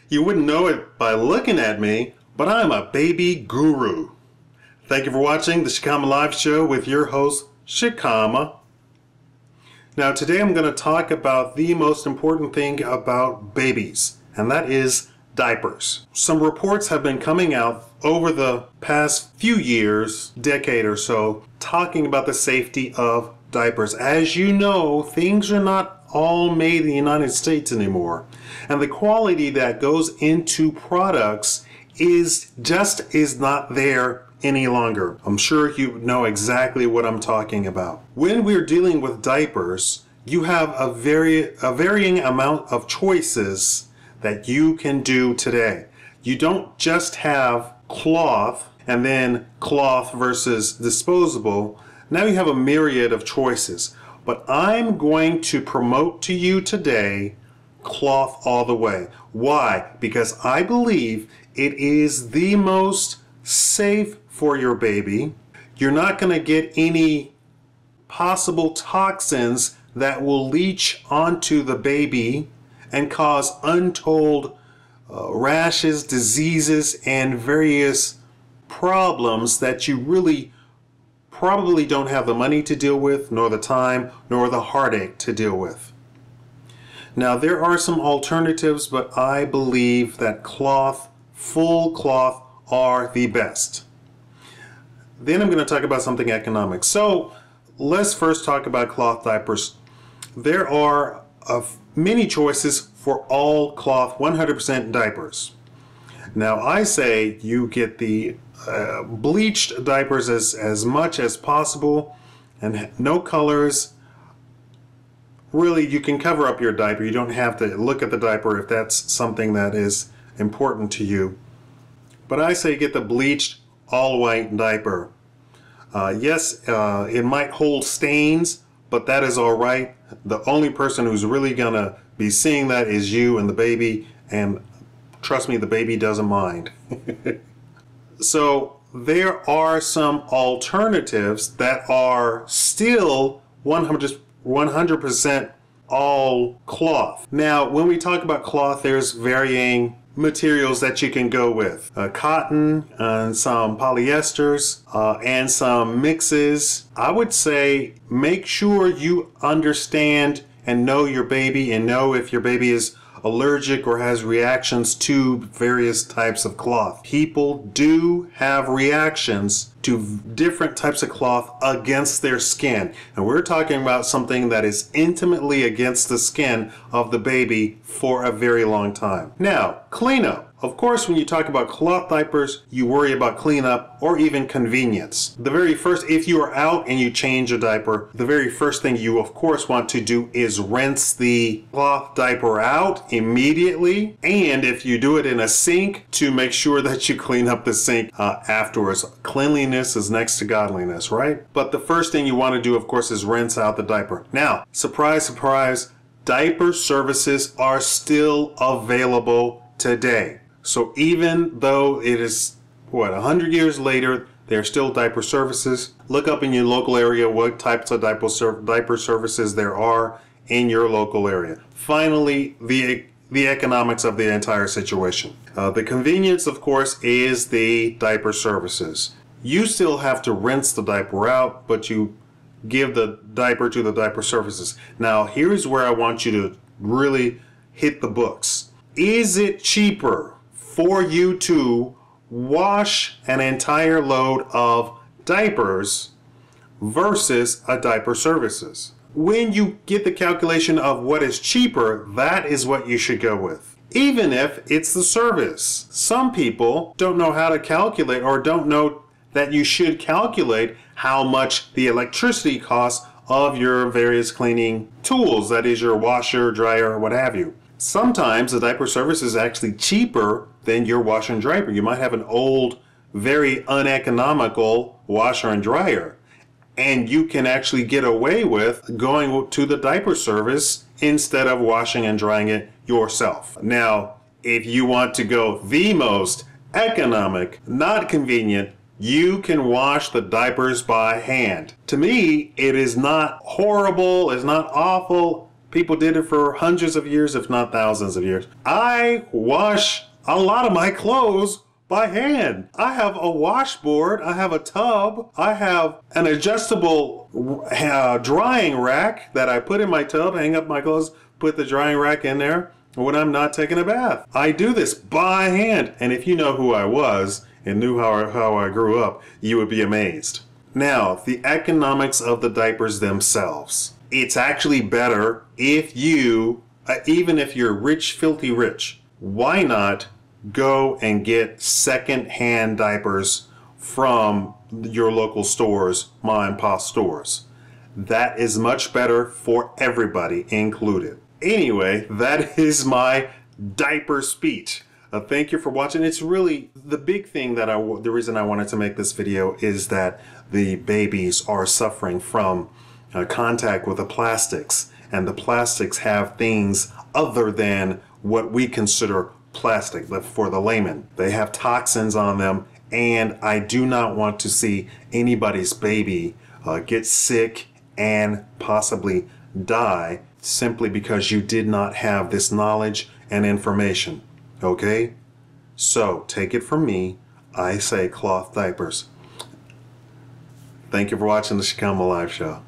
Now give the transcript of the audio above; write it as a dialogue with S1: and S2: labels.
S1: You wouldn't know it by looking at me, but I'm a baby guru. Thank you for watching the Shikama Live Show with your host, Shikama. Now today I'm going to talk about the most important thing about babies, and that is diapers. Some reports have been coming out over the past few years, decade or so, talking about the safety of diapers. As you know, things are not all made in the United States anymore, and the quality that goes into products is not there any longer. I'm sure you know exactly what I'm talking about. When we're dealing with diapers, you have a varying amount of choices that you can do today. You don't just have cloth and then cloth versus disposable. Now you have a myriad of choices. But I'm going to promote to you today cloth all the way. Why? Because I believe it is the most safe for your baby. You're not going to get any possible toxins that will leach onto the baby and cause untold rashes, diseases, and various problems that you really probably don't have the money to deal with, nor the time, nor the heartache to deal with. Now there are some alternatives, but I believe that cloth, full cloth, are the best. Then I'm going to talk about something economic. So let's first talk about cloth diapers. There are many choices for all cloth 100% diapers. Now I say you get the bleached diapers as much as possible, and no colors. Really, you can cover up your diaper. You don't have to look at the diaper if that's something that is important to you. But I say get the bleached all white diaper. Yes, it might hold stains, but that is all right. The only person who's really gonna be seeing that is you and the baby, and trust me, the baby doesn't mind. So there are some alternatives that are still 100% all cloth. Now, when we talk about cloth, there's varying materials that you can go with. Cotton and some polyesters and some mixes. I would say make sure you understand and know your baby and know if your baby is allergic or has reactions to various types of cloth. People do have reactions to different types of cloth against their skin, and we're talking about something that is intimately against the skin of the baby for a very long time. Now, cleanup. Of course, when you talk about cloth diapers, you worry about cleanup or even convenience. The very first, if you are out and you change a diaper, the very first thing you of course want to do is rinse the cloth diaper out immediately. And if you do it in a sink, to make sure that you clean up the sink afterwards. Cleanliness is next to godliness, right? But the first thing you want to do, of course, is rinse out the diaper. Now, surprise, surprise, diaper services are still available today. So even though it is, 100 years later, there are still diaper services. Look up in your local area what types of diaper services there are in your local area. Finally, the economics of the entire situation. The convenience, of course, is the diaper services. You still have to rinse the diaper out, but you give the diaper to the diaper services. Now, here's where I want you to really hit the books. Is it cheaper for you to wash an entire load of diapers versus a diaper services? When you get the calculation of what is cheaper, that is what you should go with, even if it's the service. Some people don't know how to calculate, or don't know that you should calculate how much the electricity costs of your various cleaning tools, that is your washer, dryer, or what have you. Sometimes the diaper service is actually cheaper than your washer and dryer. You might have an old, very uneconomical washer and dryer, and you can actually get away with going to the diaper service instead of washing and drying it yourself. Now, if you want to go the most economic, not convenient, you can wash the diapers by hand. To me, it is not horrible, it's not awful. People did it for hundreds of years, if not thousands of years. I wash a lot of my clothes by hand. I have a washboard, I have a tub, I have an adjustable drying rack that I put in my tub, hang up my clothes, put the drying rack in there when I'm not taking a bath. I do this by hand, and if you know who I was and knew how I grew up, you would be amazed. Now, the economics of the diapers themselves. It's actually better if you, even if you're rich, filthy rich, why not go and get second-hand diapers from your local stores, mom and pop stores. That is much better for everybody included. Anyway, that is my diaper speech. Thank you for watching. It's really the big thing that the reason I wanted to make this video is that the babies are suffering from contact with the plastics, and the plastics have things other than what we consider plastic, but for the layman. They have toxins on them, and I do not want to see anybody's baby get sick and possibly die simply because you did not have this knowledge and information. Okay? So, take it from me, I say cloth diapers. Thank you for watching the Shikama Live Show.